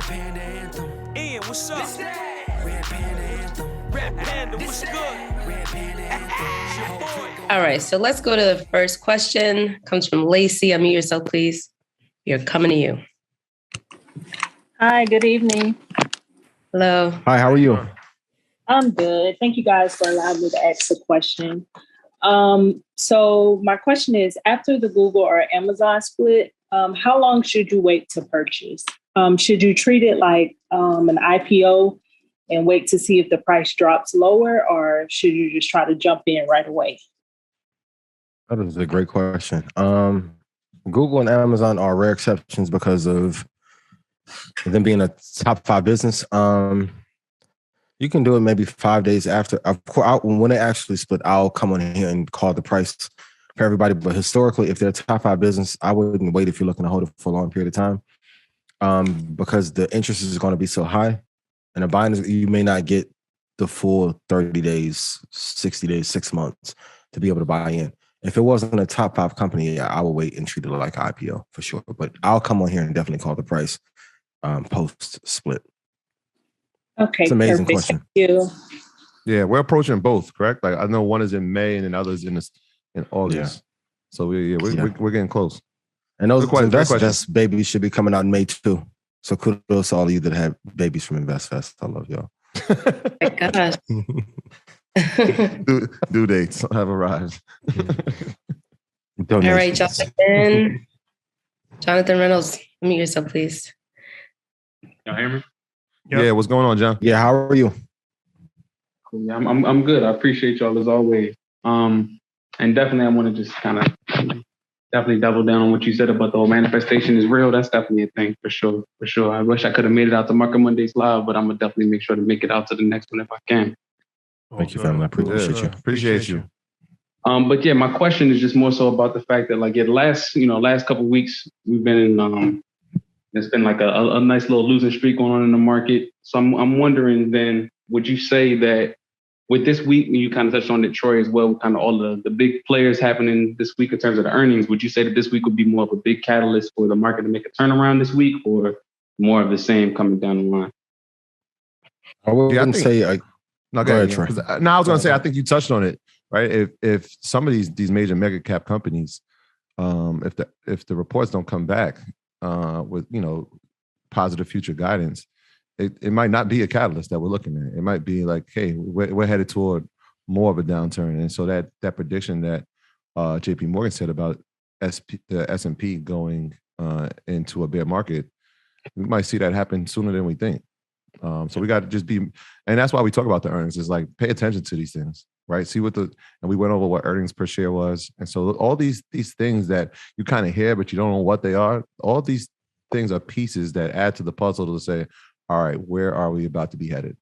Panda anthem. Ian, what's up? Red Panda anthem. Red Panda, what's good? Red Panda anthem. All right, so let's go to the first question. Comes from Lacey. Unmute yourself, please. You're coming to you. Hi, good evening. Hello. Hi, how are you? I'm good. Thank you guys for allowing me to ask the question. So my question is, after the Google or Amazon split, how long should you wait to purchase? Should you treat it like an IPO and wait to see if the price drops lower, or should you just try to jump in right away? That is a great question. Google and Amazon are rare exceptions because of them being a top 5 business. You can do it maybe 5 days after. Of course, when it actually split, I'll come on here and call the price for everybody. But historically, if they're a top 5 business, I wouldn't wait if you're looking to hold it for a long period of time, because the interest is going to be so high, and the buying you may not get the full 30 days, 60 days, 6 months to be able to buy in. If it wasn't a top 5 company, yeah, I would wait and treat it like IPO for sure. But I'll come on here and definitely call the price post split. Okay, it's an amazing perfect. question. Thank you. Yeah, we're approaching both, correct? Like I know one is in May and then others in August. Yeah. So we're getting close. And those Invest babies should be coming out in May too. So kudos to all of you that have babies from InvestFest. I love y'all. My gosh. Due dates have arrived. All right, Jonathan. Jonathan Reynolds, unmute yourself, please. Y'all hear me? Yep. Yeah, what's going on, John? Yeah, how are you? Cool. Yeah, I'm good. I appreciate y'all as always. And definitely I want to just kind of definitely double down on what you said about the whole manifestation is real. That's definitely a thing for sure. For sure. I wish I could have made it out to Market Mondays live, but I'm gonna definitely make sure to make it out to the next one if I can. Thank you, family. I appreciate you. Appreciate you. But yeah, my question is just more so about the fact that like the last couple of weeks we've been in it's been like a nice little losing streak going on in the market. So I'm wondering then, would you say that with this week, you kind of touched on Detroit as well, kind of all the big players happening this week in terms of the earnings, would you say that this week would be more of a big catalyst for the market to make a turnaround this week, or more of the same coming down the line? I wouldn't say no, go ahead, Troy. No, I was going to say, I think you touched on it, right? If some of these major mega cap companies, if the reports don't come back with positive future guidance, it might not be a catalyst that we're looking at. It might be like, hey, we're headed toward more of a downturn, and so that prediction that J.P. Morgan said about the S&P going into a bear market, we might see that happen sooner than we think. So we got to just be, and that's why we talk about the earnings, is like pay attention to these things, right? See and we went over what earnings per share was. And so all these things that you kind of hear, but you don't know what they are, all these things are pieces that add to the puzzle to say, all right, where are we about to be headed?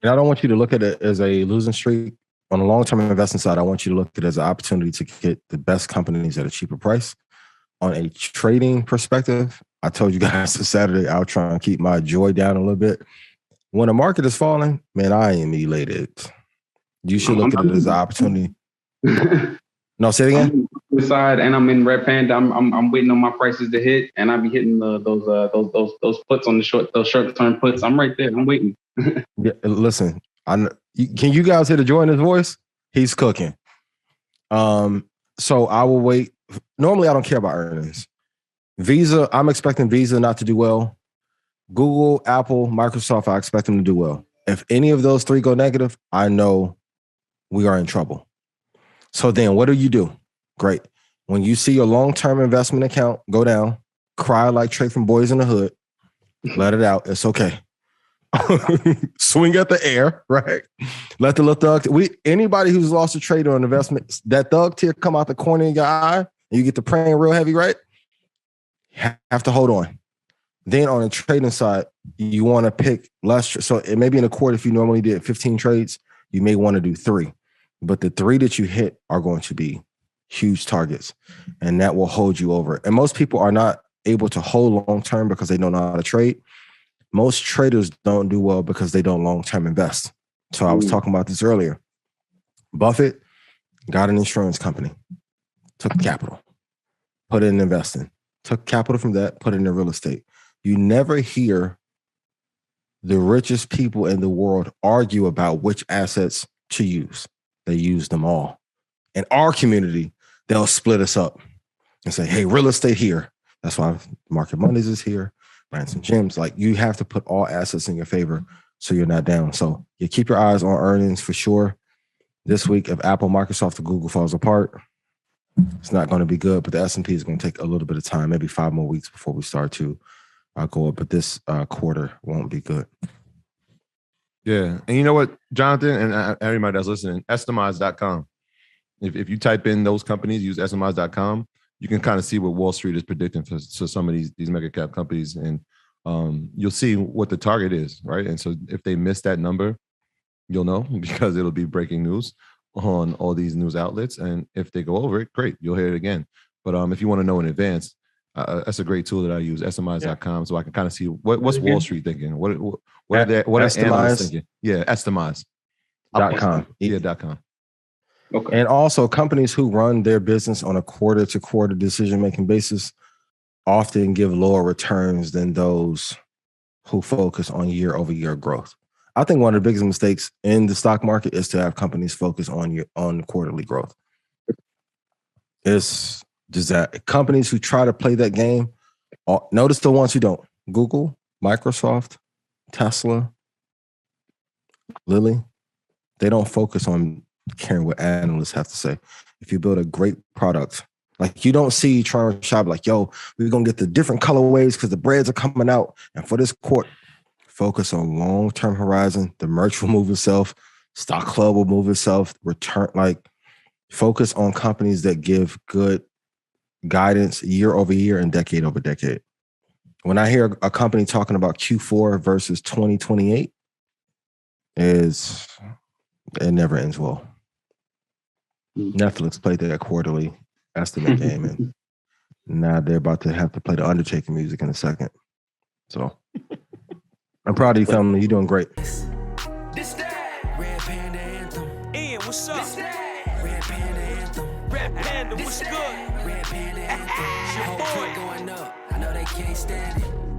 And I don't want you to look at it as a losing streak. On a long-term investment side, I want you to look at it as an opportunity to get the best companies at a cheaper price. On a trading perspective, I told you guys this Saturday, I'll try and keep my joy down a little bit. When the market is falling, man, I am elated. You should look at it as an opportunity. No, say it again. I'm on the side, and I'm in Red Panda. I'm waiting on my prices to hit, and I'll be hitting those puts on those short-term puts. I'm right there. I'm waiting. Yeah, listen, can you guys hear the joy in his voice? He's cooking. So I will wait. Normally, I don't care about earnings. Visa, I'm expecting Visa not to do well. Google, Apple, Microsoft, I expect them to do well. If any of those three go negative, I know we are in trouble. So then what do? Great. When you see your long-term investment account go down, cry like Trey from Boys in the Hood, let it out. It's okay. Swing at the air, right? Let the little thug. Anybody who's lost a trade or an investment, that thug tear come out the corner of your eye, and you get to praying real heavy, right? Have to hold on. Then on the trading side, you want to pick less. So it may be in a quarter, if you normally did 15 trades, you may want to do 3. But the 3 that you hit are going to be huge targets, and that will hold you over. And most people are not able to hold long-term because they don't know how to trade. Most traders don't do well because they don't long-term invest. So I was talking about this earlier. Buffett got an insurance company, took capital, put it in investing, took capital from that, put it in real estate, You never hear the richest people in the world argue about which assets to use. They use them all. In our community, they'll split us up and say, hey, real estate here. That's why Market Mondays is here. Branson Gyms. Like, you have to put all assets in your favor so you're not down. So you keep your eyes on earnings for sure. This week, if Apple, Microsoft, or Google falls apart, it's not going to be good. But the S&P is going to take a little bit of time, maybe 5 more weeks before we start to go up. But this quarter won't be good. Yeah. And you know what, Jonathan, and everybody that's listening, estimize.com. If you type in those companies, use estimize.com, you can kind of see what Wall Street is predicting for some of these mega cap companies. And you'll see what the target is, right? And so if they miss that number, you'll know, because it'll be breaking news on all these news outlets. And if they go over it, great, you'll hear it again. But if you want to know in advance, that's a great tool that I use, estimize.com, so I can kind of see what's Wall Street thinking. What are analysts thinking? Yeah, estimize.com. .com. Okay. And also, companies who run their business on a quarter-to-quarter decision-making basis often give lower returns than those who focus on year-over-year growth. I think one of the biggest mistakes in the stock market is to have companies focus on quarterly growth. It's just that companies who try to play that game, notice the ones who don't. Google, Microsoft, Tesla, Lilly, they don't focus on caring what analysts have to say. If you build a great product, like, you don't see trying to shop like, yo, we're going to get the different colorways because the breads are coming out. And for this quarter, focus on long-term horizon. The merch will move itself. Stock club will move itself. Focus on companies that give good guidance year over year and decade over decade. When I hear a company talking about Q4 versus 2028, it never ends well. Netflix played that quarterly estimate game, and now they're about to have to play the Undertaker music in a second. So I'm proud of you, family. You're doing great. This that Red Panda Anthem. Ian, what's up? This that Red Panda Anthem. Red Panda, This what's that good? Red Panda Anthem. Whole foot going up. I know they can't stand it.